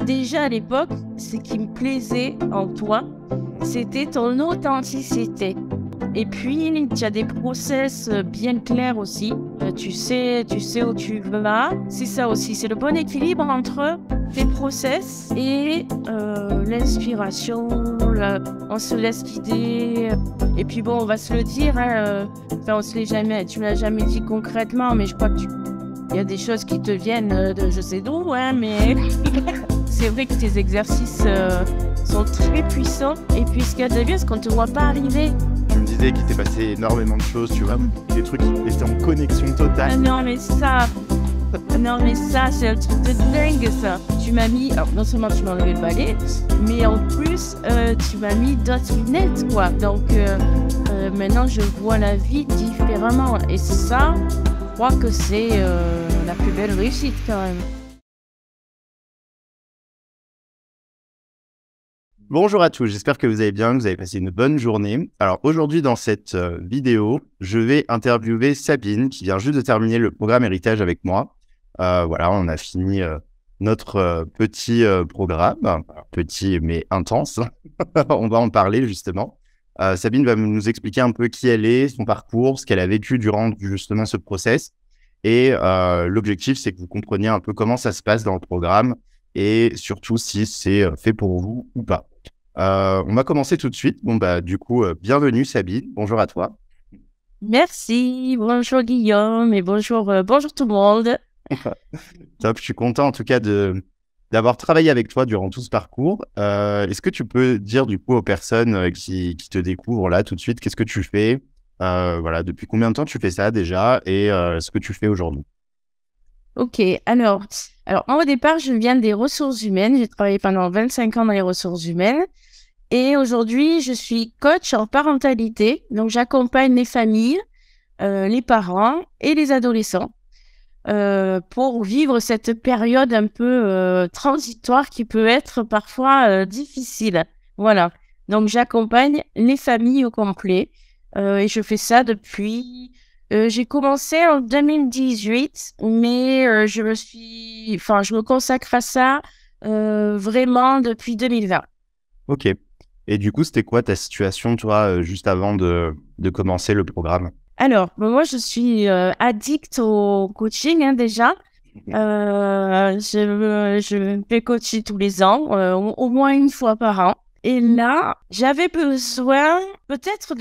Déjà à l'époque, ce qui me plaisait en toi, c'était ton authenticité. Et puis, tu as des process bien clairs aussi. Tu sais où tu vas. C'est ça aussi, c'est le bon équilibre entre tes process et l'inspiration. On se laisse guider. Et puis bon, on va se le dire, hein, enfin, tu me l'as jamais dit concrètement, mais je crois que il y a des choses qui te viennent de je sais d'où, hein, mais c'est vrai que tes exercices sont très puissants. Et puis ce qu'il y a de bien, c'est qu'on ne te voit pas arriver. Tu me disais qu'il s'est passé énormément de choses, tu vois, des trucs qui étaient en connexion totale. Ah non, mais ça, c'est un truc de dingue, ça. Tu m'as mis, alors non seulement tu m'as enlevé le balai, mais en plus, tu m'as mis d'autres lunettes, quoi. Donc, maintenant, je vois la vie différemment. Et ça, je crois que c'est la plus belle réussite, quand même. Bonjour à tous, j'espère que vous allez bien, que vous avez passé une bonne journée. Alors aujourd'hui dans cette vidéo, je vais interviewer Sabine qui vient juste de terminer le programme héritage avec moi. Voilà, on a fini notre petit programme, alors, petit mais intense. On va en parler justement. Sabine va nous expliquer un peu qui elle est, son parcours, ce qu'elle a vécu durant justement ce process. Et l'objectif, c'est que vous compreniez un peu comment ça se passe dans le programme et surtout si c'est fait pour vous ou pas. On va commencer tout de suite. Bon, bah, du coup, bienvenue Sabine. Bonjour à toi. Merci, bonjour Guillaume et bonjour tout le monde. Top, je suis content en tout cas d'avoir travaillé avec toi durant tout ce parcours. Est-ce que tu peux dire du coup aux personnes qui te découvrent là tout de suite, qu'est-ce que tu fais? Voilà, depuis combien de temps tu fais ça déjà et ce que tu fais aujourd'hui? Ok, alors moi, au départ, je viens des ressources humaines. J'ai travaillé pendant 25 ans dans les ressources humaines. Et aujourd'hui, je suis coach en parentalité. Donc, j'accompagne les familles, les parents et les adolescents pour vivre cette période un peu transitoire qui peut être parfois difficile. Voilà. Donc, j'accompagne les familles au complet et je fais ça depuis... j'ai commencé en 2018, mais je me consacre à ça vraiment depuis 2020. Ok. Et du coup, c'était quoi ta situation, toi, juste avant de commencer le programme? Alors, moi, je suis addict au coaching déjà. Je me fais coacher tous les ans, au moins une fois par an. Et là, j'avais besoin peut-être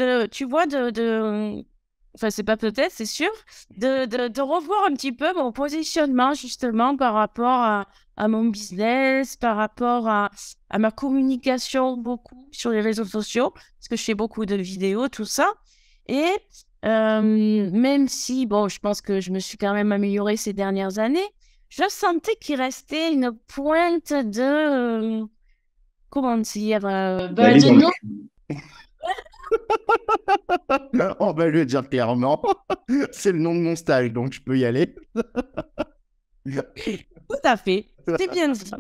enfin, c'est pas peut-être, c'est sûr, de revoir un petit peu mon positionnement justement par rapport à mon business, par rapport à ma communication beaucoup sur les réseaux sociaux, parce que je fais beaucoup de vidéos, tout ça. Et même si, bon, je pense que je me suis quand même améliorée ces dernières années, je sentais qu'il restait une pointe de, comment dire, D'aller de dans le non. On va le dire clairement. C'est le nom de mon stage, donc je peux y aller. Tout à fait, c'est bien dit.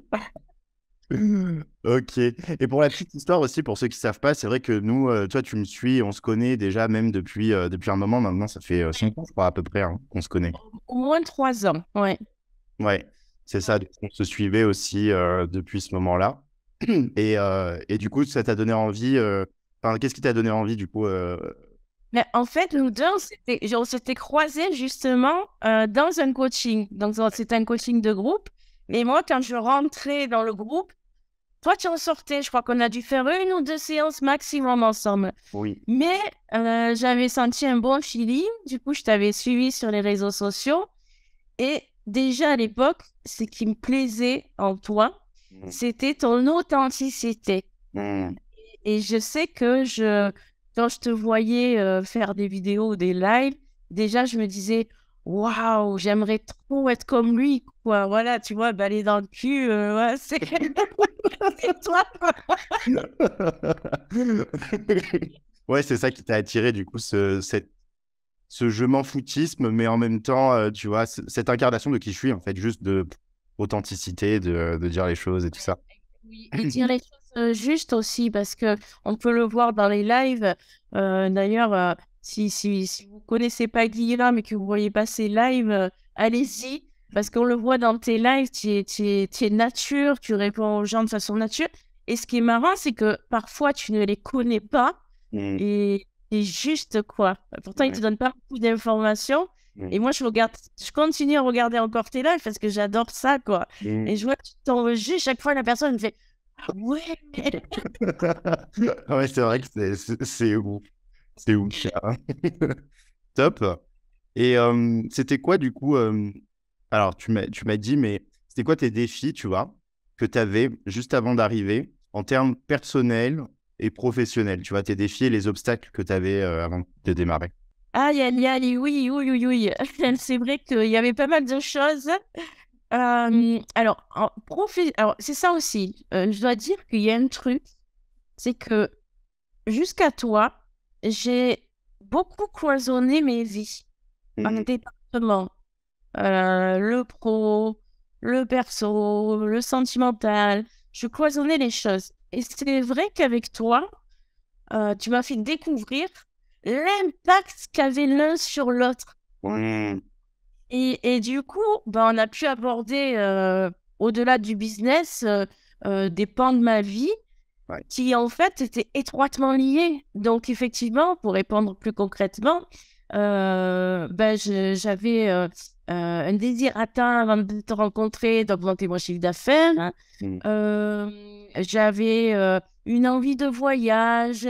Ok. Et pour la petite histoire aussi, pour ceux qui savent pas, c'est vrai que nous, toi, tu me suis, on se connaît déjà même depuis un moment. Maintenant, ça fait 5 ans, je crois, à peu près, hein, qu'on se connaît. Au moins 3 ans, ouais. Ouais, c'est ça. On se suivait aussi depuis ce moment-là. Et du coup, ça t'a donné envie. Enfin, qu'est-ce qui t'a donné envie, du coup Mais en fait, nous deux, on s'était croisés justement dans un coaching. Donc, c'était un coaching de groupe. Et moi, quand je rentrais dans le groupe, toi, tu en sortais. Je crois qu'on a dû faire 1 ou 2 séances maximum ensemble. Oui. Mais j'avais senti un bon feeling. Du coup, je t'avais suivi sur les réseaux sociaux. Et déjà à l'époque, ce qui me plaisait en toi, c'était ton authenticité. Mm. Et je sais que quand je te voyais faire des vidéos, des lives, déjà, je me disais, waouh, j'aimerais trop être comme lui, quoi. Voilà, tu vois, balai dans le cul, ouais, c'est c'est toi. Ouais, c'est ça qui t'a attiré, du coup, ce je m'en foutisme, mais en même temps, tu vois, cette incarnation de qui je suis, en fait, juste de authenticité, de dire les choses et tout ça. Oui, et dire les choses justes aussi, parce que on peut le voir dans les lives. D'ailleurs, si vous connaissez pas Guillaume mais que vous voyez pas ses lives, allez-y. parce qu'on le voit dans tes lives, tu es nature, tu réponds aux gens de façon nature. Et ce qui est marrant, c'est que parfois, tu ne les connais pas Mm. et juste quoi. Pourtant, ils ne te donnent pas beaucoup d'informations. Mm. Et moi, je continue à regarder encore tes lives parce que j'adore ça, quoi. Mm. Et je vois que tu t'enregistres, chaque fois, la personne me fait ah ouais, Ouais, c'est vrai que c'est ouf. C'est ouf, ça. Top. Et c'était quoi, du coup, alors, tu m'as dit, mais c'était quoi tes défis, tu vois, que tu avais juste avant d'arriver en termes personnels et professionnels, tu vois, tes défis et les obstacles que tu avais avant de démarrer. aïe, aïe, aïe, oui, oui, oui, oui. C'est vrai qu'il y avait pas mal de choses. Alors, alors, c'est ça aussi. Je dois dire qu'il y a un truc, c'est que jusqu'à toi, j'ai beaucoup cloisonné mes vies en Mhm. départements. Le pro, le perso, le sentimental. Je cloisonnais les choses. Et c'est vrai qu'avec toi, tu m'as fait découvrir l'impact qu'avait l'un sur l'autre. Mhm. Et du coup, ben, on a pu aborder, au-delà du business, des pans de ma vie Ouais. qui, en fait, étaient étroitement liés. Donc, effectivement, pour répondre plus concrètement, ben, j'avais un désir atteint avant de te rencontrer d'augmenter mon chiffre d'affaires. Mhm. J'avais une envie de voyage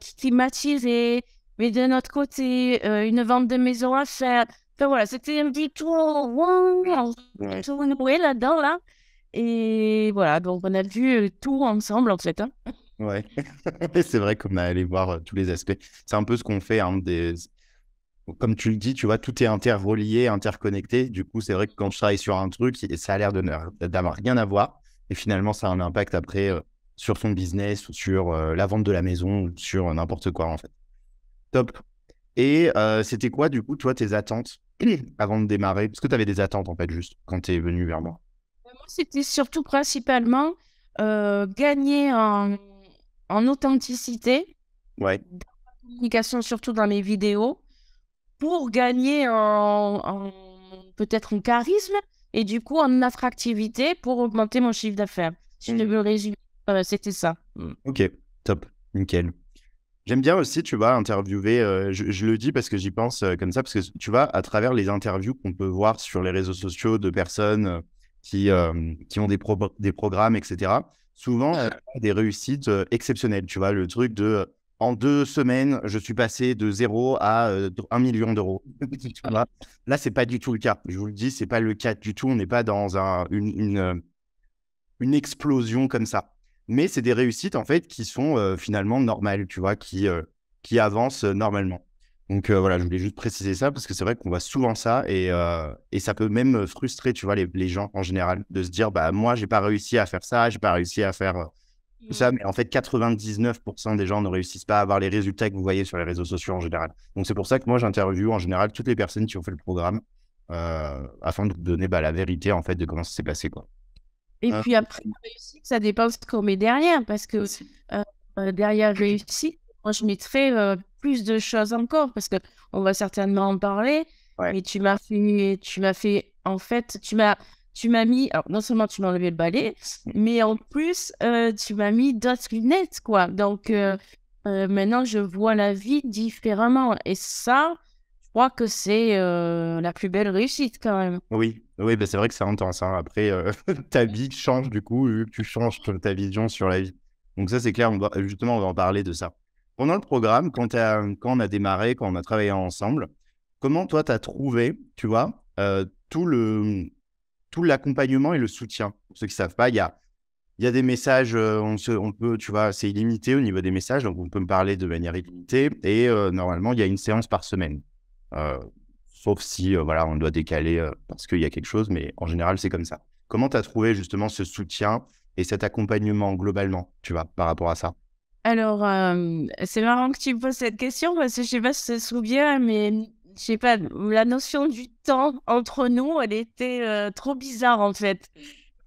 qui m'attirait, mais de notre côté, une vente de maison à faire. Enfin voilà, c'était un petit tour, wow, Ouais. tout noué là-dedans, là. Et voilà, donc on a vu tout ensemble, en fait. Hein. Ouais. C'est vrai qu'on a allé voir tous les aspects. C'est un peu ce qu'on fait, hein, comme tu le dis, tu vois, tout est interrelié, interconnecté. Du coup, c'est vrai que quand je travaille sur un truc, ça a l'air d'avoir rien à voir. Et finalement, ça a un impact après sur ton business ou sur la vente de la maison ou sur n'importe quoi, en fait. Top. Et c'était quoi, du coup, toi, tes attentes avant de démarrer? Parce que tu avais des attentes, en fait, juste quand tu es venu vers moi. Moi, c'était surtout principalement gagner en authenticité, Ouais. communication surtout dans mes vidéos, pour gagner peut-être en charisme et du coup en attractivité pour augmenter mon chiffre d'affaires. Si je Mm. devais résumer, c'était ça. Ok, top. Nickel. J'aime bien aussi, tu vois, interviewer, je le dis parce que j'y pense comme ça, parce que tu vois, à travers les interviews qu'on peut voir sur les réseaux sociaux de personnes qui ont des programmes, etc., souvent, des réussites exceptionnelles, tu vois, le truc de en 2 semaines, je suis passé de 0 à 1 million d'euros. Tu vois, là, c'est pas du tout le cas. Je vous le dis, c'est pas le cas du tout. On n'est pas dans une explosion comme ça. Mais c'est des réussites, en fait, qui sont finalement normales, tu vois, qui avancent normalement. Donc voilà, je voulais juste préciser ça parce que c'est vrai qu'on voit souvent ça et ça peut même frustrer, tu vois, les gens en général de se dire, bah moi, j'ai pas réussi à faire ça, j'ai pas réussi à faire tout ça. Mais en fait, 99% des gens ne réussissent pas à avoir les résultats que vous voyez sur les réseaux sociaux en général. Donc c'est pour ça que moi, j'interviewe en général toutes les personnes qui ont fait le programme afin de vous donner bah, la vérité, en fait, de comment ça s'est passé, quoi. Et Euh, puis après, réussite, ça dépend ce qu'on met derrière, parce que euh, derrière réussite, moi je mettrais plus de choses encore, parce que on va certainement en parler, ouais. mais en fait, tu m'as mis, alors non seulement tu m'as enlevé le balai, mais en plus, tu m'as mis d'autres lunettes, quoi. Donc maintenant, je vois la vie différemment, et ça, je crois que c'est la plus belle réussite quand même. Oui, oui, bah, c'est vrai que c'est intense, hein. Après, ta vie change du coup, vu que tu changes ta vision sur la vie. Donc ça, c'est clair, justement, on va en parler de ça. Pendant le programme, quand on a démarré, quand on a travaillé ensemble, comment toi, tu as trouvé, tu vois, tout l'accompagnement et le soutien? Pour ceux qui ne savent pas, il y a des messages, on peut, tu vois, c'est illimité au niveau des messages, donc on peut me parler de manière illimitée. Et normalement, il y a une séance par semaine. Euh, Sauf si, voilà, on doit décaler parce qu'il y a quelque chose, mais en général, c'est comme ça. Comment tu as trouvé justement ce soutien et cet accompagnement globalement, tu vois, par rapport à ça? Alors, c'est marrant que tu me poses cette question parce que je sais pas si tu te souviens, mais je sais pas, la notion du temps entre nous, elle était trop bizarre en fait.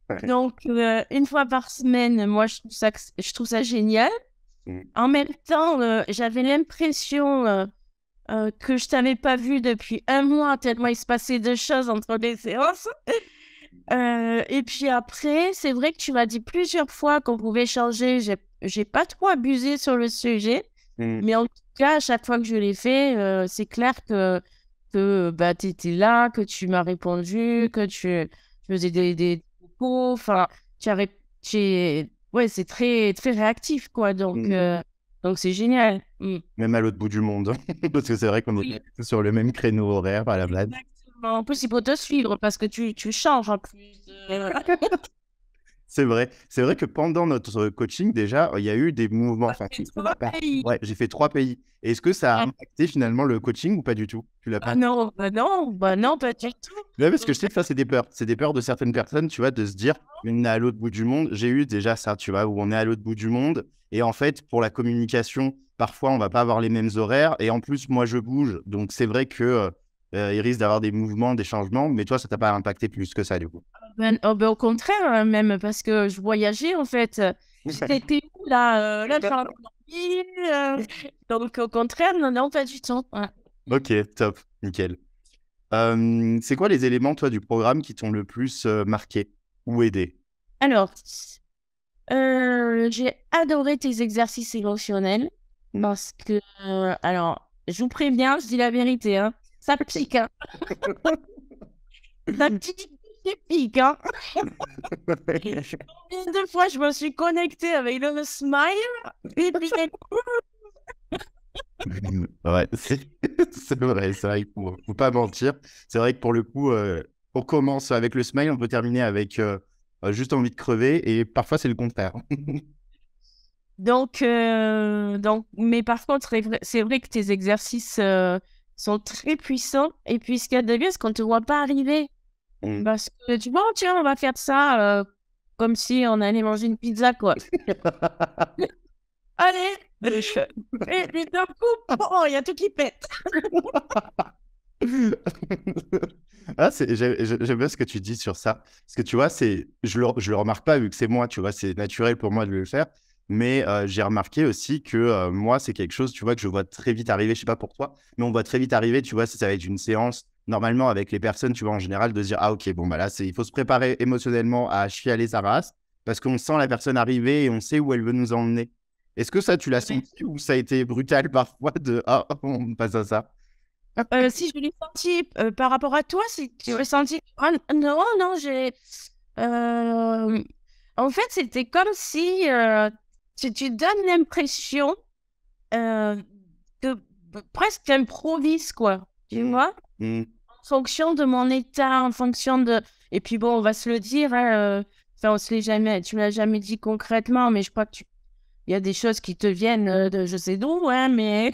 Ouais. Donc, une fois par semaine, moi, je trouve ça génial. Mm. En même temps, j'avais l'impression que je t'avais pas vu depuis un mois, tellement il se passait de choses entre les séances. Et puis après, c'est vrai que tu m'as dit plusieurs fois qu'on pouvait changer. J'ai pas trop abusé sur le sujet, mais en tout cas, à chaque fois que je l'ai fait, c'est clair que bah, tu étais là, que tu m'as répondu, que tu faisais des propos. Enfin, ouais, c'est très, très réactif, quoi. Donc c'est génial. Même à l'autre bout du monde. Parce que c'est vrai qu'on est sur le même créneau horaire à la base. Exactement. En plus, il faut te suivre parce que tu changes en plus. C'est vrai que pendant notre coaching, déjà, il y a eu des mouvements. Enfin, ouais, j'ai fait 3 pays. Est-ce que ça a impacté finalement le coaching ou pas du tout? Tu l'as pas? Non, non, pas du tout. Ouais, parce que je sais que ça, c'est des peurs. C'est des peurs de certaines personnes, tu vois, de se dire, on est à l'autre bout du monde. J'ai eu déjà ça, tu vois, où on est à l'autre bout du monde. Et en fait, pour la communication, parfois, on va pas avoir les mêmes horaires. Et en plus, moi, je bouge. Donc, c'est vrai que il risque d'avoir des mouvements, des changements. Mais toi, ça t'a pas impacté plus que ça, du coup. Au contraire, même parce que je voyageais en fait. J'étais où là, là, dans la ville, donc au contraire, non, pas du tout. Ouais. Ok, top, nickel. C'est quoi les éléments, toi, du programme qui t'ont le plus marqué ou aidé? Alors, j'ai adoré tes exercices émotionnels parce que, alors, je vous préviens, je dis la vérité, hein, ça pique, hein. Ça pique, hein. Combien de fois je me suis connectée avec le smile et puis Ouais, c'est vrai, faut pas mentir. C'est vrai que pour le coup, on commence avec le smile, on peut terminer avec juste envie de crever et parfois c'est le contraire. donc, mais par contre, c'est vrai que tes exercices sont très puissants. Et puis, ce qu'il y a de bien, c'est qu'on ne te voit pas arriver. Parce que tu vois, tiens, on va faire ça comme si on allait manger une pizza, quoi. Allez! Et puis d'un coup, oh, il y a tout qui pète. Ah, j'aime bien ce que tu dis sur ça. Parce que tu vois, je le remarque pas vu que c'est moi, tu vois, c'est naturel pour moi de le faire. Mais j'ai remarqué aussi que moi, c'est quelque chose, tu vois, que je vois très vite arriver. Je sais pas pour toi, mais on voit très vite arriver, tu vois, si ça va être une séance. Normalement, avec les personnes, tu vois, en général, de se dire, ah, ok, bon, bah là, il faut se préparer émotionnellement à chialer sa race parce qu'on sent la personne arriver et on sait où elle veut nous emmener. Est-ce que ça, tu l'as senti ou ça a été brutal parfois de, ah, on passe à ça? Si je l'ai senti par rapport à toi, si tu l'as senti. Ah, non, non, en fait, c'était comme si tu donnes l'impression euh, que presque t'improvises, quoi. Tu vois? En fonction de mon état, en fonction de. Et puis bon, on va se le dire, hein, enfin, on se l'est jamais, tu me l'as jamais dit concrètement, mais je crois que il y a des choses qui te viennent de je sais d'où, hein, mais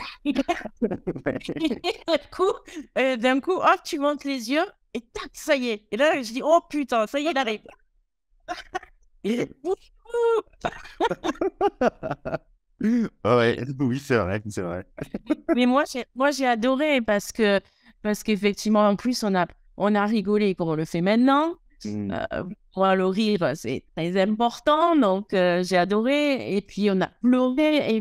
d'un coup, hop, tu montes les yeux et tac, ça y est. Et là, je dis, oh putain, ça y est, il arrive. Ouais, oui, c'est vrai, c'est vrai. Mais moi, j'ai adoré parce qu'effectivement, en plus, on a rigolé comme on le fait maintenant. Moi, le rire, c'est très important, donc j'ai adoré. Et puis, on a pleuré,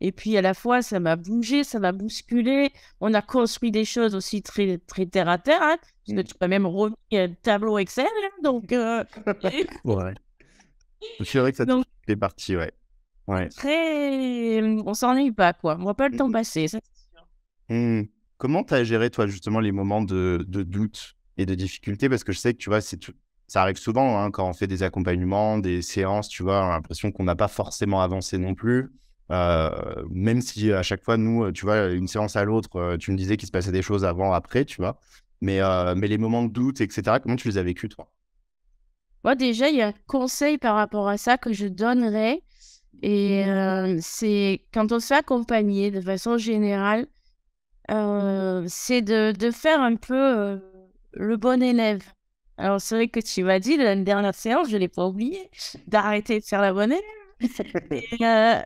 et puis à la fois, ça m'a bougé, ça m'a bousculé. On a construit des choses aussi très, très terre à terre, hein, parce que tu peux même remis un tableau Excel, hein, donc... Ouais. C'est vrai que ça donc, fait partie, ouais. Ouais. très... On s'ennuie pas, quoi. On voit pas le temps passer, ça, c'est sûr. Comment tu as géré, toi, justement, les moments de doute et de difficulté? Parce que je sais que, tu vois, ça arrive souvent hein, quand on fait des accompagnements, des séances, tu vois, on a l'impression qu'on n'a pas forcément avancé non plus. Même si à chaque fois, nous, tu vois, une séance à l'autre, tu me disais qu'il se passait des choses avant, après, tu vois. Mais les moments de doute, etc., comment tu les as vécus, toi? Moi, déjà, il y a un conseil par rapport à ça que je donnerais. Et c'est quand on se fait accompagner de façon générale, c'est de faire un peu le bon élève. Alors, c'est vrai que tu m'as dit, la dernière séance, je ne l'ai pas oublié, d'arrêter de faire la bonne élève.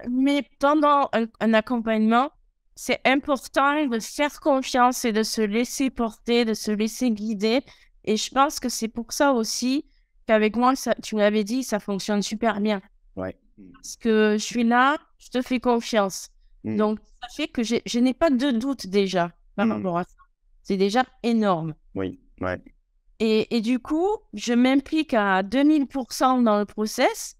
Mais pendant un accompagnement, c'est important de faire confiance et de se laisser porter, de se laisser guider. Et je pense que c'est pour ça aussi qu'avec moi, tu me l'avais dit, ça fonctionne super bien. Ouais. Parce que je suis là, je te fais confiance. Mm. Donc, ça fait que je n'ai pas de doute déjà par Mm. rapport à ça. C'est déjà énorme. Oui, ouais. Et du coup, je m'implique à 2000% dans le process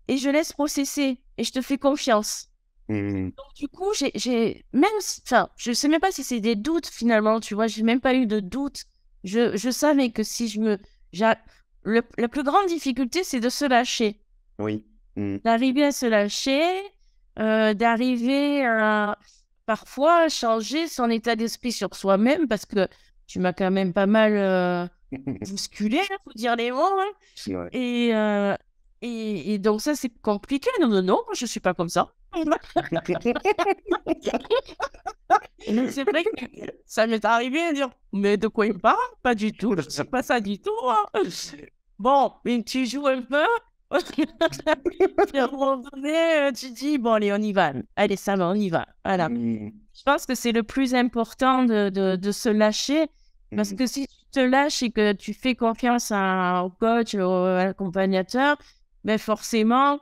et je laisse processer et je te fais confiance. Mm. Donc, du coup, enfin, je sais même pas si c'est des doutes finalement, tu vois, j'ai même pas eu de doute. Je savais que si j'a- la plus grande difficulté, c'est de se lâcher, Oui. Mm. d'arriver à se lâcher, d'arriver à parfois changer son état d'esprit sur soi-même parce que tu m'as quand même pas mal bousculé, faut dire les mots, hein. Ouais. Et, euh, et donc ça, c'est compliqué. Non, non, non, moi, je suis pas comme ça. C'est vrai que ça m'est arrivé de dire, mais de quoi il parle? Pas du tout, je sais pas ça du tout, hein. Bon, mais tu joues un peu. Puis à un moment donné, tu dis, bon, allez, on y va. Allez, ça va, on y va. Voilà. Mm. Je pense que c'est le plus important de se lâcher. Parce Mm. que si tu te lâches et que tu fais confiance au coach, à l'accompagnateur, ben forcément,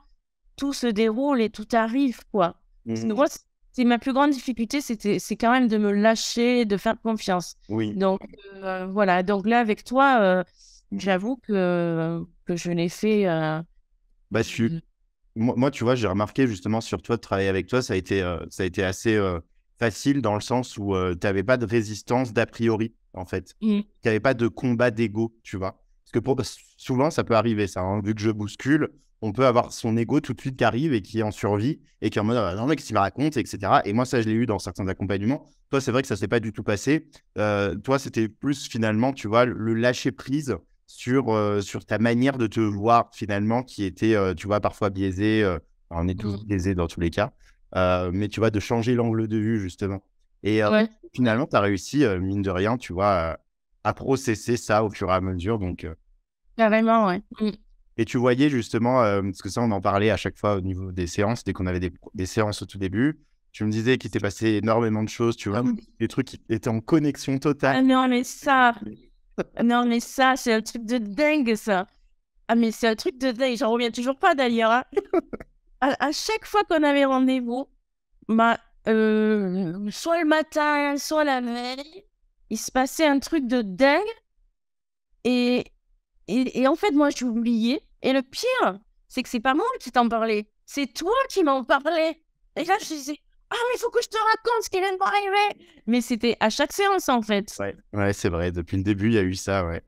tout se déroule et tout arrive, quoi. Parce que Mm. moi, c'est ma plus grande difficulté, c'est quand même de me lâcher, de faire confiance. Oui. Donc, voilà. Donc là, avec toi, Mm. j'avoue que je l'ai fait. Bah, moi, tu vois, j'ai remarqué justement sur toi de travailler avec toi, ça a été assez facile dans le sens où tu n'avais pas de résistance d'a priori, en fait. Mm. Tu n'avais pas de combat d'ego, tu vois. Parce que souvent, ça peut arriver, ça, hein. Vu que je bouscule, on peut avoir son ego tout de suite qui arrive et qui est en survie et qui est en mode non, mec, qu'il me raconte, etc. Et moi, ça, je l'ai eu dans certains accompagnements. Toi, c'est vrai que ça s'est pas du tout passé. Toi, c'était plus finalement, tu vois, le lâcher prise sur ta manière de te voir finalement qui était, tu vois, parfois biaisée. On est tous Mm. biaisés dans tous les cas. Mais tu vois, de changer l'angle de vue justement. Et Ouais, finalement, tu as réussi, mine de rien, tu vois, à processer ça au fur et à mesure. Donc, carrément, ouais. Mm. et tu voyais justement, parce que ça, on en parlait à chaque fois au niveau des séances, dès qu'on avait des séances au tout début. Tu me disais qu'il t'est passé énormément de choses, tu vois, des trucs qui étaient en connexion totale. Ah non, mais ça, c'est un truc de dingue, ça. Ah, mais c'est un truc de dingue. J'en reviens toujours pas d'ailleurs, hein. À chaque fois qu'on avait rendez-vous, bah, soit le matin, soit la veille, il se passait un truc de dingue. Et, et en fait, moi, j'ai oublié. Et le pire, c'est que c'est pas moi qui t'en parlais. C'est toi qui m'en parlais. Et là, je disais, ah, mais il faut que je te raconte ce qui vient de m'arriver. Mais c'était à chaque séance, en fait. Ouais, ouais, c'est vrai. Depuis le début, il y a eu ça, ouais.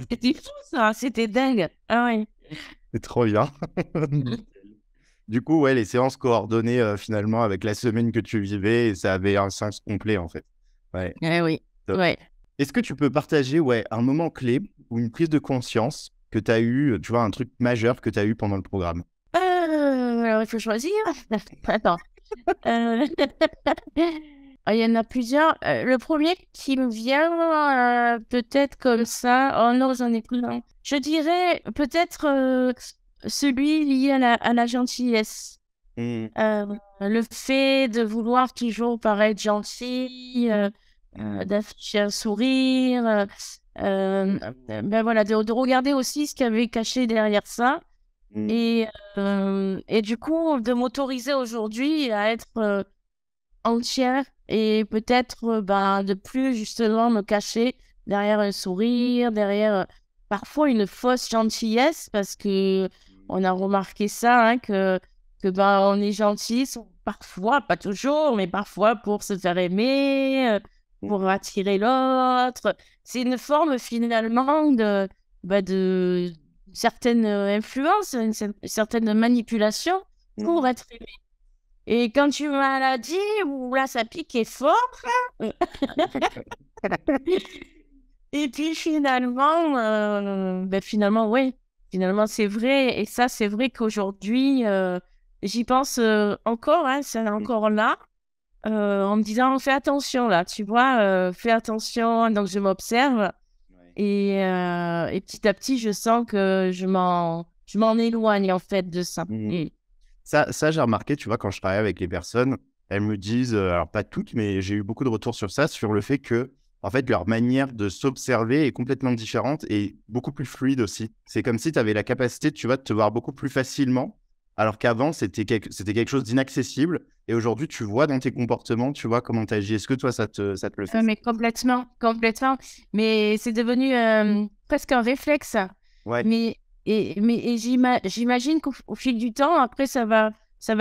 C'était fou, ça. C'était dingue. Ah ouais. C'est trop bien. Du coup, ouais, les séances coordonnées finalement avec la semaine que tu vivais, et ça avait un sens complet en fait. Ouais, Eh oui. top. Ouais. Est-ce que tu peux partager ouais, un moment clé ou une prise de conscience que tu as eu, tu vois, un truc majeur que tu as eu pendant le programme? Alors, il faut choisir. Attends. Euh, ah, il y en a plusieurs. Le premier qui me vient, peut-être comme ça. Oh non, j'en ai plus. Un. Je dirais peut-être celui lié à la gentillesse. Hmm. Le fait de vouloir toujours paraître gentil, d'afficher un sourire. Ben voilà, de regarder aussi ce qu'il y avait caché derrière ça. Hmm. Et du coup, de m'autoriser aujourd'hui à être entière et peut-être ben, de plus justement me cacher derrière un sourire, derrière parfois une fausse gentillesse parce que on a remarqué ça, hein, que ben, on est gentil parfois, pas toujours, mais parfois pour se faire aimer, pour attirer l'autre. C'est une forme finalement de certaine influence, certaine manipulation pour être aimé. Et quand tu m'as la dit, où là, ça piquait fort. Et puis finalement, ben finalement, oui. Finalement, c'est vrai. Et ça, c'est vrai qu'aujourd'hui, j'y pense encore, hein, c'est encore là, en me disant, fais attention là, tu vois, fais attention. Donc, je m'observe. Ouais. Et petit à petit, je sens que je m'en éloigne, en fait, de ça. Hmm. Mm. Ça j'ai remarqué, tu vois, quand je travaille avec les personnes, elles me disent, alors pas toutes, mais j'ai eu beaucoup de retours sur ça, sur le fait que, en fait, leur manière de s'observer est complètement différente et beaucoup plus fluide aussi. C'est comme si tu avais la capacité, tu vois, de te voir beaucoup plus facilement, alors qu'avant, c'était quelque chose d'inaccessible. Et aujourd'hui, tu vois dans tes comportements, tu vois comment tu agis. Est-ce que toi, ça te le fait? Mais complètement, complètement. Mais c'est devenu presque un réflexe. Ouais. Mais j'imagine qu'au au fil du temps, après, ça va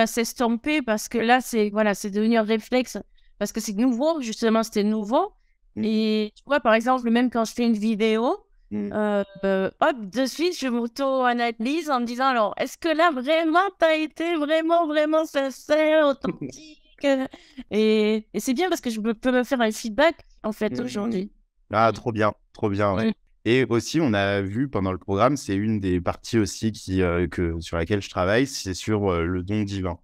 s'estomper parce que là, c'est devenu un réflexe. Parce que c'est nouveau, justement, c'était nouveau. Et tu vois, par exemple, même quand je fais une vidéo, hop, de suite, je m'auto-analyse en me disant, alors, est-ce que là, vraiment, tu as été vraiment, vraiment sincère, authentique? Et c'est bien parce que peux me faire un feedback, en fait, aujourd'hui. Ah, trop bien, ouais. Mm. Et aussi, on a vu pendant le programme, c'est une des parties aussi sur laquelle je travaille, c'est sur le don divin.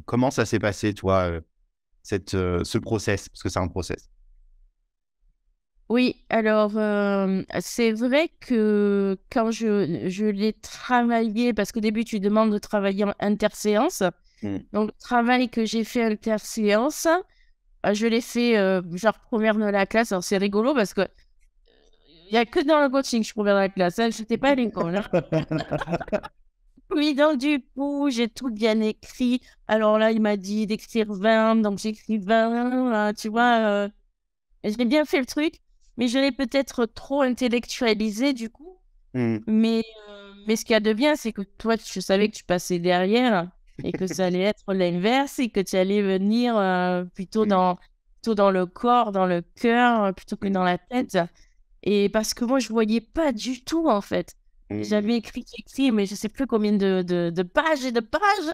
Comment ça s'est passé, toi, ce process? Parce que c'est un process. Oui, alors c'est vrai que quand je l'ai travaillé, parce qu'au début tu demandes de travailler en interséance, donc le travail que j'ai fait interséance, je l'ai fait genre première de la classe. Alors c'est rigolo parce que il n'y a que dans le coaching que je suis première de la classe, hein, je n'étais pas à l'école. Hein. Oui, donc du coup j'ai tout bien écrit. Alors là il m'a dit d'écrire 20, donc j'écris 20, tu vois. J'ai bien fait le truc, mais je l'ai peut-être trop intellectualisé du coup. Mais ce qu'il y a de bien, c'est que toi, je savais que tu passais derrière et que ça allait être l'inverse et que tu allais venir plutôt dans le corps, dans le cœur, plutôt que dans la tête. Et parce que moi, je voyais pas du tout, en fait. J'avais écrit, mais je sais plus combien de pages et de pages.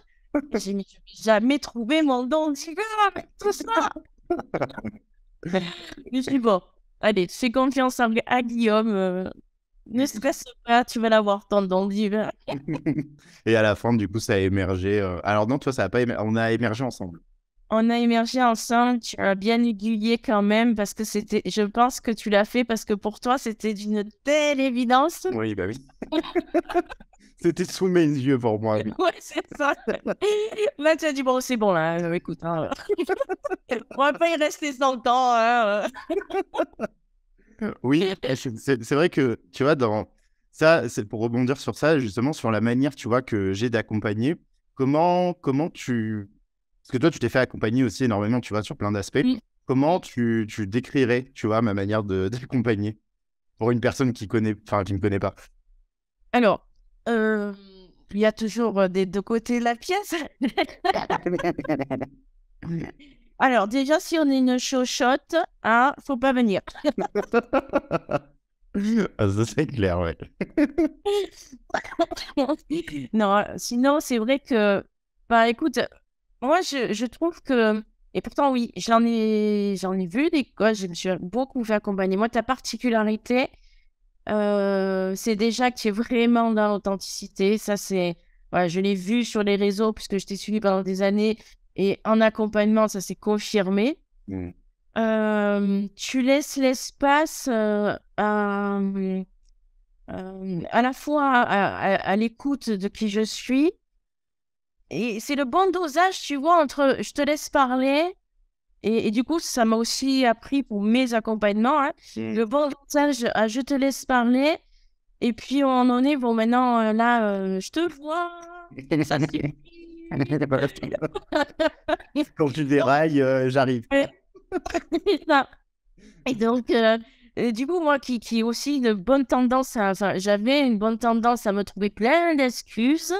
Et j'ai jamais trouvé mon don divin avec tout ça. Je suis bon. Allez, fais confiance à Guillaume. Ne stresse pas, tu vas l'avoir ton don divin. Et à la fin, du coup, ça a émergé. Alors non, toi, ça a pas on a émergé ensemble. On a émergé ensemble, tu as bien aiguillé quand même parce que je pense que tu l'as fait parce que pour toi, c'était d'une telle évidence. Oui, bah oui. C'était sous mes yeux pour moi. Oui. Ouais, c'est ça. Là, tu as dit, bon, c'est bon, là, écoute, hein. On va pas y rester sans le temps. Hein. Oui, c'est vrai que, tu vois, c'est pour rebondir sur ça, justement, sur la manière, tu vois, que j'ai d'accompagner. Comment parce que toi, tu t'es fait accompagner aussi énormément, tu vois, sur plein d'aspects. Oui. Comment tu décrirais, tu vois, ma manière d'accompagner pour une personne qui qui me connaît pas? Alors, il y a toujours des deux côtés de la pièce. Alors, déjà, si on est une chochotte, hein, faut pas venir. Ah, ça, c'est clair, ouais. Non, sinon, c'est vrai que, bah, écoute, moi, je trouve que, et pourtant, oui, j'en ai vu des coachs, je me suis beaucoup fait accompagner. Moi, ta particularité, c'est déjà que tu es vraiment dans l'authenticité. Ça, voilà, je l'ai vu sur les réseaux puisque je t'ai suivi pendant des années et en accompagnement, ça s'est confirmé. Tu laisses l'espace à la fois à l'écoute de qui je suis. Et c'est le bon dosage, tu vois, entre je te laisse parler. Et du coup, ça m'a aussi appris pour mes accompagnements. Hein, le bon dosage à je te laisse parler. Et puis, on en est, bon, maintenant, là, je te vois. Ça suffit. Quand tu dérailles, j'arrive. Et donc, du coup, moi qui ai aussi une bonne tendance j'avais une bonne tendance à me trouver plein d'excuses.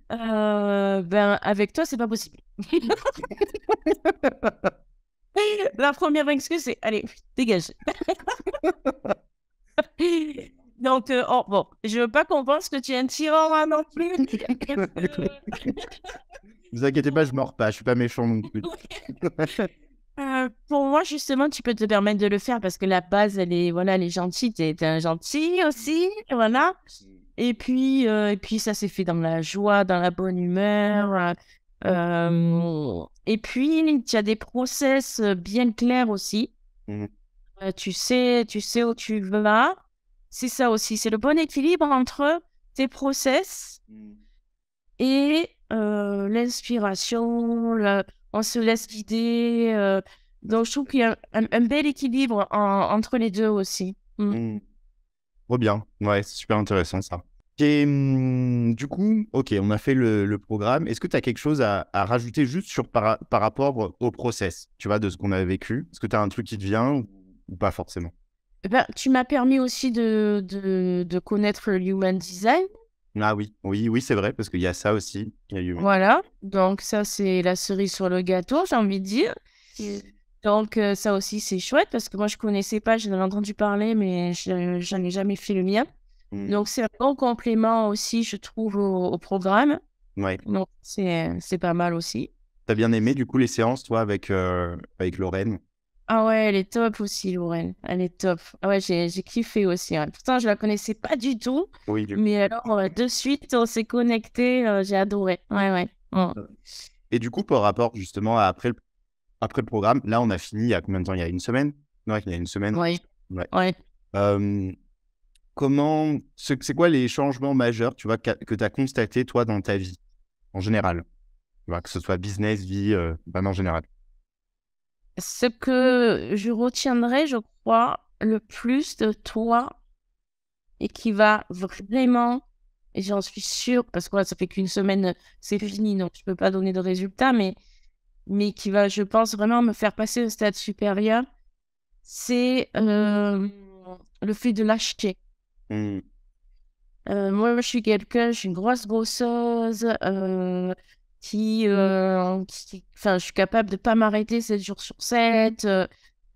Ben, avec toi, c'est pas possible. La première excuse, c'est allez, dégage. Donc, bon, je veux pas qu'on pense que tu es un tyran non plus. Ne vous inquiétez pas, je mords pas, je suis pas méchant non plus. Pour moi, justement, tu peux te permettre de le faire parce que la base, elle est gentille. T'es un gentil aussi, voilà. Et puis, ça s'est fait dans la joie, dans la bonne humeur. Et puis, tu as des process bien clairs aussi. Tu sais où tu vas. C'est ça aussi. C'est le bon équilibre entre tes process et l'inspiration. On se laisse guider. Donc, je trouve qu'il y a un bel équilibre entre les deux aussi. Trop bien. Ouais, c'est super intéressant ça. Et du coup, ok, on a fait le programme. Est-ce que tu as quelque chose à rajouter juste par rapport au process, tu vois, de ce qu'on a vécu? Est-ce que tu as un truc qui te vient ou pas forcément? Ben, tu m'as permis aussi de connaître le Human Design. Ah oui, oui, oui, c'est vrai, parce qu'il y a ça aussi. Il y a eu... Voilà. Donc, ça, c'est la cerise sur le gâteau, j'ai envie de dire. Mm. Donc, ça aussi, c'est chouette parce que moi, je connaissais pas, j'en avais entendu parler, mais j'en ai jamais fait le mien. Donc, c'est un bon complément aussi, je trouve, au programme. Ouais. Donc, c'est pas mal aussi. T'as bien aimé, du coup, les séances, toi, avec Lorraine? Ah ouais, elle est top aussi, Lorraine. Elle est top. Ah ouais, j'ai kiffé aussi, hein. Pourtant, je la connaissais pas du tout. Oui, du coup. Mais alors, de suite, on s'est connectés. J'ai adoré. Ouais, ouais. Mm. Et du coup, par rapport justement à après le programme, là, on a fini il y a combien de temps? Il y a une semaine? Ouais, il y a une semaine. Ouais, Ouais. ouais. Euh, c'est quoi les changements majeurs, tu vois, que tu as constaté, toi, dans ta vie, en général? Tu vois, que ce soit business, vie, en général. Ce que je retiendrai, je crois, le plus de toi et qui va vraiment, et j'en suis sûre, parce que là, ça fait qu'une semaine, c'est fini, donc je peux pas donner de résultats, mais qui va, je pense, vraiment me faire passer au stade supérieur, c'est le fait de lâcher. Hmm. Moi, je suis une grosse bosseuse enfin, je suis capable de pas m'arrêter 7 jours sur 7,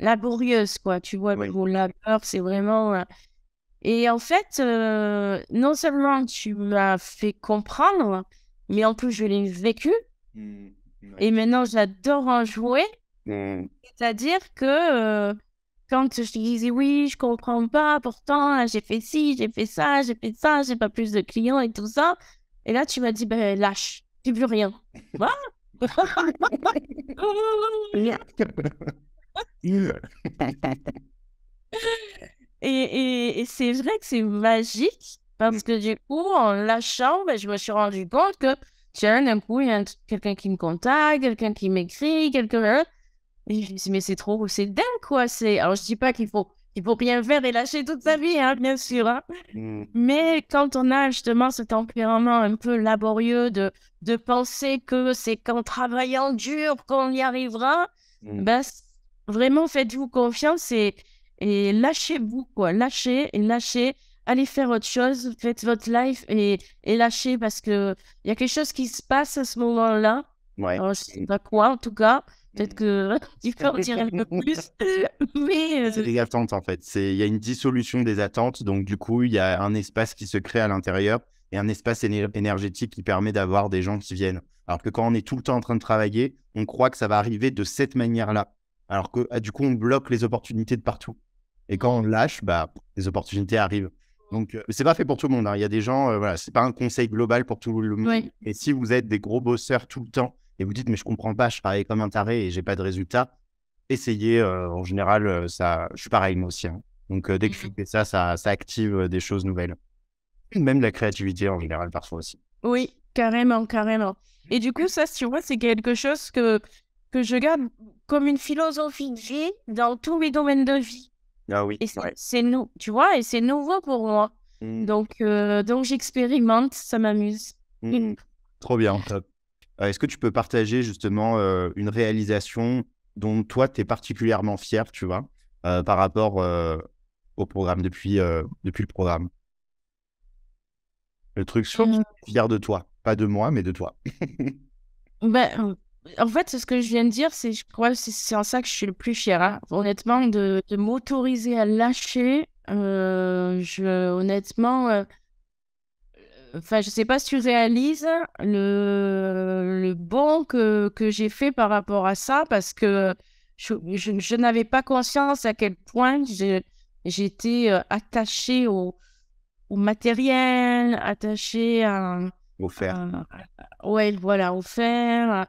laborieuse, quoi. Tu vois, le Oui. mot labeur, c'est vraiment... Et en fait, non seulement tu m'as fait comprendre, mais en plus, je l'ai vécu. Hmm. Ouais. Et maintenant, j'adore en jouer. Hmm. C'est-à-dire que quand je te disais oui, je comprends pas, pourtant là, j'ai fait ci, j'ai fait ça, j'ai pas plus de clients et tout ça. Et là, tu m'as dit, ben lâche, tu plus rien. Quoi. Et c'est vrai que c'est magique parce que du coup, en lâchant, ben, je me suis rendu compte que tiens, d'un coup, il y a quelqu'un qui me contacte, quelqu'un qui m'écrit, quelqu'un. Et je me suis dit, mais c'est trop, c'est dingue, quoi. Alors, je dis pas qu'il faut rien faire et lâcher toute sa vie, hein, bien sûr. Hein. Hmm. Mais quand on a justement ce tempérament un peu laborieux de penser que c'est qu'en travaillant dur qu'on y arrivera, Hmm. ben, vraiment faites-vous confiance et lâchez-vous, quoi. Lâchez et lâchez. Allez faire autre chose, faites votre life et lâchez parce que il y a quelque chose qui se passe à ce moment-là. Ouais. Alors, je sais pas quoi, en tout cas. Peut-être que tu peux en dire un peu plus. Mais C'est des attentes, en fait. Il y a une dissolution des attentes. Donc, du coup, il y a un espace qui se crée à l'intérieur et un espace énergétique qui permet d'avoir des gens qui viennent. Alors que quand on est tout le temps en train de travailler, on croit que ça va arriver de cette manière-là. Alors que, du coup, on bloque les opportunités de partout. Et quand on lâche, bah, les opportunités arrivent. Donc, c'est pas fait pour tout le monde, hein. Il y a des gens, voilà, c'est pas un conseil global pour tout le monde. oui. Et si vous êtes des gros bosseurs tout le temps et vous dites, mais je comprends pas, je travaille comme un taré et j'ai pas de résultats, essayez. En général, je suis pareil, moi aussi, hein. Donc, dès que je fais ça, ça active des choses nouvelles. Même la créativité en général, parfois aussi. Oui, carrément, carrément. Et du coup, ça, tu vois, c'est quelque chose que je garde comme une philosophie de vie dans tous mes domaines de vie. Ah oui, Et ouais. tu vois, et c'est nouveau pour moi. Mm, Donc j'expérimente, ça m'amuse. mm. Trop bien, top. Est-ce que tu peux partager justement une réalisation dont toi, tu es particulièrement fier, tu vois, par rapport au programme, depuis le programme? Le truc sur Euh, fier de toi. Pas de moi, mais de toi. ben, en fait, ce que je viens de dire, je crois que c'est en ça que je suis le plus fière. Hein. Honnêtement, de m'autoriser à lâcher, honnêtement, enfin, je sais pas si tu réalises le bond que j'ai fait par rapport à ça, parce que je n'avais pas conscience à quel point j'étais attachée au matériel, attachée Offert. ouais, voilà, au fer.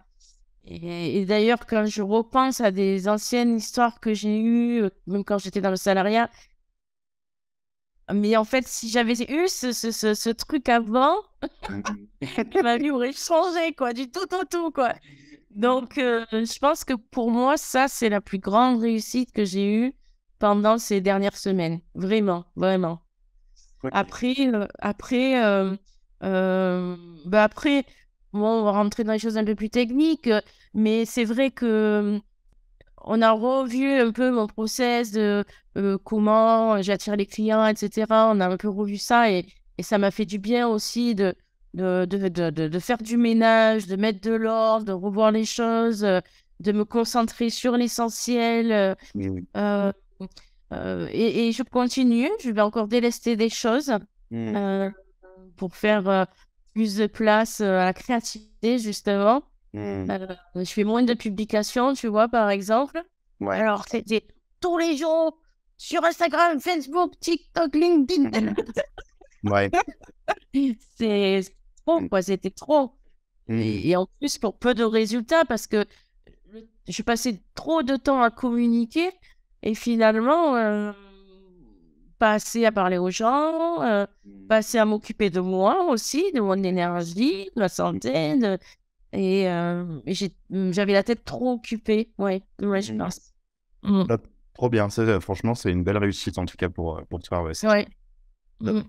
Et d'ailleurs, quand je repense à des anciennes histoires que j'ai eues, même quand j'étais dans le salariat, mais en fait, si j'avais eu ce truc avant, ma vie aurait changé, quoi, du tout au tout, quoi. Donc, je pense que pour moi, ça, c'est la plus grande réussite que j'ai eue pendant ces dernières semaines. Vraiment, vraiment. Ok. Après, bon, on va rentrer dans les choses un peu plus techniques, mais c'est vrai que on a revu un peu mon process de comment j'attire les clients, etc. On a un peu revu ça et ça m'a fait du bien aussi de faire du ménage, de mettre de l'ordre, de revoir les choses, de me concentrer sur l'essentiel. Mm. Euh, et je continue, je vais encore délester des choses Mm. euh, pour faire plus de place à la créativité, justement. Mm. Je fais moins de publications, tu vois, par exemple. Ouais. Alors, c'était tous les jours sur Instagram, Facebook, TikTok, LinkedIn. Ouais. C'est trop, Mm. quoi, c'était trop. Mm. Et en plus, pour peu de résultats, parce que je passais trop de temps à communiquer et finalement, pas assez à parler aux gens, Mm. pas assez à m'occuper de moi aussi, de mon énergie, de ma santé. Et j'avais la tête trop occupée. Ouais, ouais, je Mm. pense. Mm. Top. Trop bien. Ça, franchement, c'est une belle réussite en tout cas pour toi. Ouais, c'est Ouais. top.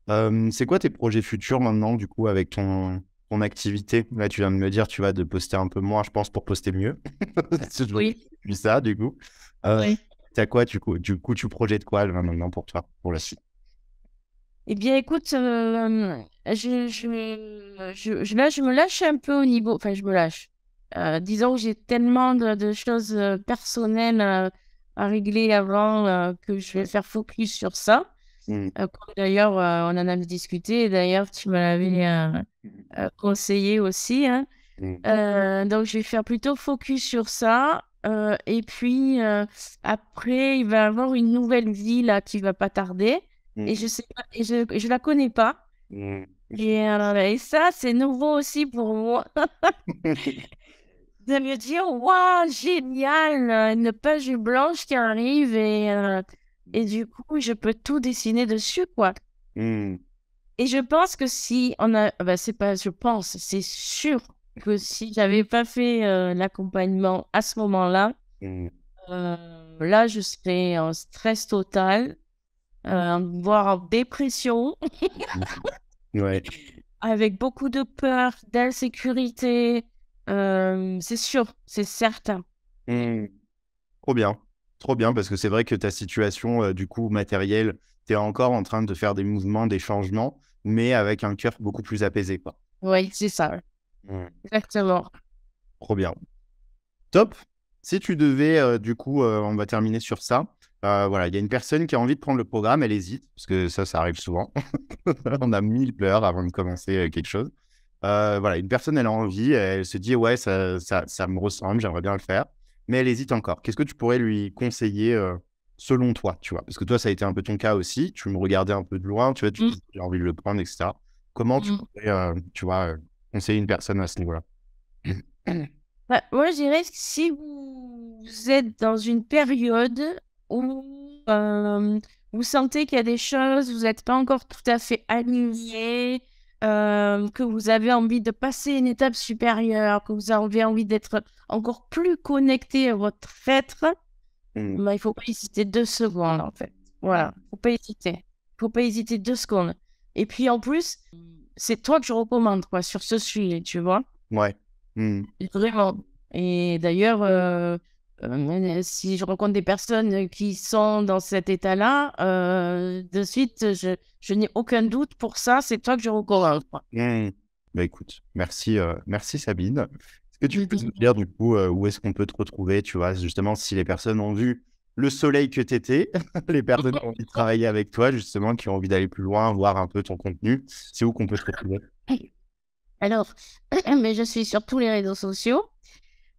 Mm. C'est quoi tes projets futurs maintenant, du coup, avec ton activité? Là, tu viens de me dire, tu vas de poster un peu moins, je pense, pour poster mieux. C'est toujours Oui. depuis ça, du coup. Euh, Oui. T'as quoi, du coup, tu projettes quoi là, maintenant pour toi, pour la suite? Eh bien, écoute, là, je me lâche un peu au niveau. Enfin, je me lâche. Disons que j'ai tellement de choses personnelles à régler avant que je vais faire focus sur ça. Mm. Comme d'ailleurs, on en avait discuté. Et d'ailleurs, tu me l'avais conseillé aussi, hein. Mm. Donc, je vais faire plutôt focus sur ça. Et puis, après, il va y avoir une nouvelle vie là qui va pas tarder. Et je Mm. sais pas, et je la connais pas. Mm. Et ça, c'est nouveau aussi pour moi. De me dire, waouh, génial, une page blanche qui arrive et du coup, je peux tout dessiner dessus, quoi. Mm. Et je pense que si on a, bah, c'est pas, je pense, c'est sûr que si j'avais pas fait l'accompagnement à ce moment-là, Mm. là, je serais en stress total, voire en dépression, Ouais. avec beaucoup de peur, d'insécurité. C'est sûr, c'est certain. Mm. Trop bien. Trop bien, parce que c'est vrai que ta situation, du coup, matérielle, tu es encore en train de faire des mouvements, des changements, mais avec un cœur beaucoup plus apaisé, quoi. Oui, c'est ça, Mm. exactement. Trop bien. Top. Si tu devais, du coup, on va terminer sur ça. Voilà, il y a une personne qui a envie de prendre le programme, elle hésite, parce que ça arrive souvent. On a 1000 peurs avant de commencer quelque chose. Voilà, une personne, elle a envie, elle se dit, ouais, ça me ressemble, j'aimerais bien le faire, mais elle hésite encore. Qu'est-ce que tu pourrais lui conseiller selon toi, tu vois? Parce que toi, ça a été un peu ton cas aussi. Tu me regardais un peu de loin, tu vois, tu Mm, disais, j'ai envie de le prendre, etc. Comment tu mm. pourrais, tu vois, conseiller une personne à ce niveau-là? Bah, moi, je dirais que si vous êtes dans une période où vous sentez qu'il y a des choses, vous n'êtes pas encore tout à fait aligné, que vous avez envie de passer une étape supérieure, que vous avez envie d'être encore plus connecté à votre être, Mm. bah, il ne faut pas hésiter 2 secondes, en fait. Voilà, faut pas hésiter. Il faut pas hésiter 2 secondes. Et puis, en plus, c'est toi que je recommande, quoi, sur ce sujet, tu vois. Ouais. Mm. Vraiment. Et d'ailleurs, si je rencontre des personnes qui sont dans cet état-là, de suite, je n'ai aucun doute pour ça, c'est toi que je recommande, quoi. Mmh. Bah, écoute, merci Sabine. Est-ce que tu peux nous Mhm. dire du coup où est-ce qu'on peut te retrouver, tu vois, justement, si les personnes ont vu le soleil que tu étais, les personnes qui ont envie de travailler avec toi, justement, qui ont envie d'aller plus loin, voir un peu ton contenu, c'est où qu'on peut te retrouver? Alors, mais je suis sur tous les réseaux sociaux,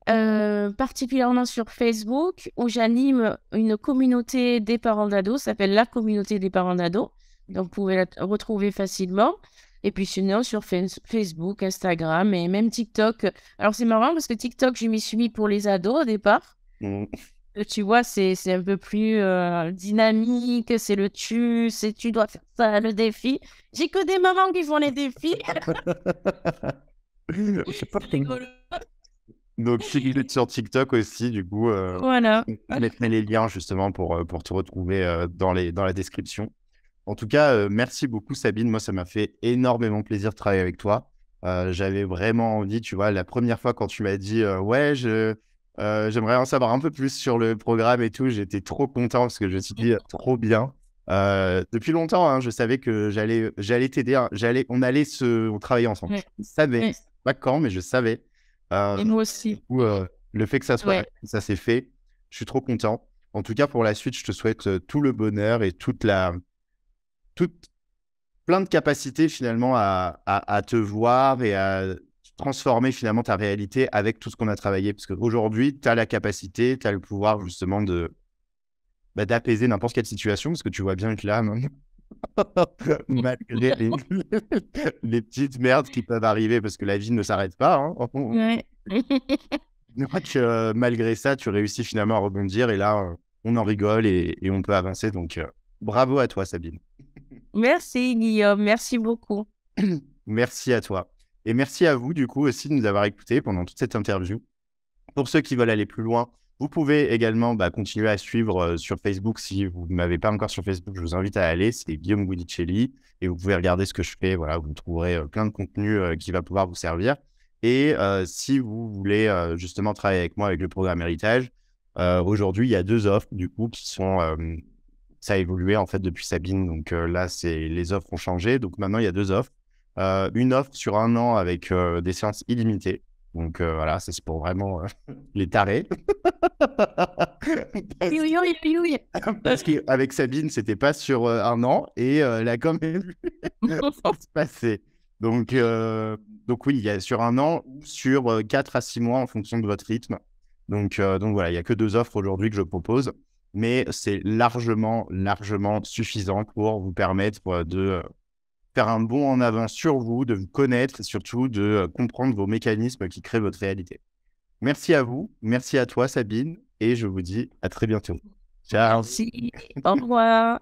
particulièrement sur Facebook, où j'anime une communauté des parents d'ados, ça s'appelle la communauté des parents d'ados. Donc, vous pouvez la retrouver facilement. Et puis sinon, sur Facebook, Instagram et même TikTok. Alors, c'est marrant parce que TikTok, je m'y suis mis pour les ados au départ. Mmh. Tu vois, c'est un peu plus dynamique, c'est le c'est tu dois faire ça, le défi. J'ai que des mamans qui font les défis. C'est rigolo. Donc, si vous êtes sur TikTok aussi, du coup, Voilà. je mettrai les liens justement pour te retrouver dans la description. En tout cas, merci beaucoup, Sabine. Moi, ça m'a fait énormément plaisir de travailler avec toi. J'avais vraiment envie, tu vois, la première fois quand tu m'as dit ouais, j'aimerais en savoir un peu plus sur le programme et tout, j'étais trop content parce que je me suis dit trop bien. Depuis longtemps, hein, je savais que j'allais t'aider, hein, on allait on travailler ensemble. Ouais, Je savais, ouais. je sais pas quand, mais je savais. Et Euh, moi du aussi. coup, le fait que Ouais. ça s'est fait, je suis trop content. En tout cas, pour la suite, je te souhaite tout le bonheur et toute, plein de capacités finalement à te voir et à transformer finalement ta réalité avec tout ce qu'on a travaillé. Parce qu'aujourd'hui, tu as la capacité, tu as le pouvoir justement d'apaiser n'importe quelle situation, parce que tu vois bien que là, maintenant, malgré les petites merdes qui peuvent arriver, parce que la vie ne s'arrête pas, hein, Ouais. donc, malgré ça, tu réussis finalement à rebondir et là, on en rigole et on peut avancer. Donc, bravo à toi, Sabine. Merci, Guillaume. Merci beaucoup. Merci à toi. Et merci à vous, du coup, aussi de nous avoir écoutés pendant toute cette interview. Pour ceux qui veulent aller plus loin, vous pouvez également continuer à suivre sur Facebook. Si vous ne m'avez pas encore sur Facebook, je vous invite à aller. C'est Guillaume Guidicelli. Et vous pouvez regarder ce que je fais. Voilà, vous trouverez plein de contenu qui va pouvoir vous servir. Et si vous voulez justement travailler avec moi avec le programme Héritage, aujourd'hui, il y a 2 offres, du coup, qui sont... ça a évolué en fait depuis Sabine. Donc là, les offres ont changé. Donc maintenant, il y a 2 offres. Une offre sur 1 an avec des séances illimitées. Donc voilà, ça c'est pour vraiment les tarés. Piouille, piouille. Parce qu'avec Sabine, c'était pas sur 1 an et elle a quand même vu se passer. Donc oui, il y a sur 1 an ou sur 4 à 6 mois en fonction de votre rythme. Donc voilà, il n'y a que 2 offres aujourd'hui que je propose, mais c'est largement, largement suffisant pour vous permettre de faire un bond en avant sur vous, de vous connaître et surtout de comprendre vos mécanismes qui créent votre réalité. Merci à vous, merci à toi Sabine et je vous dis à très bientôt. Ciao. Merci. Au revoir.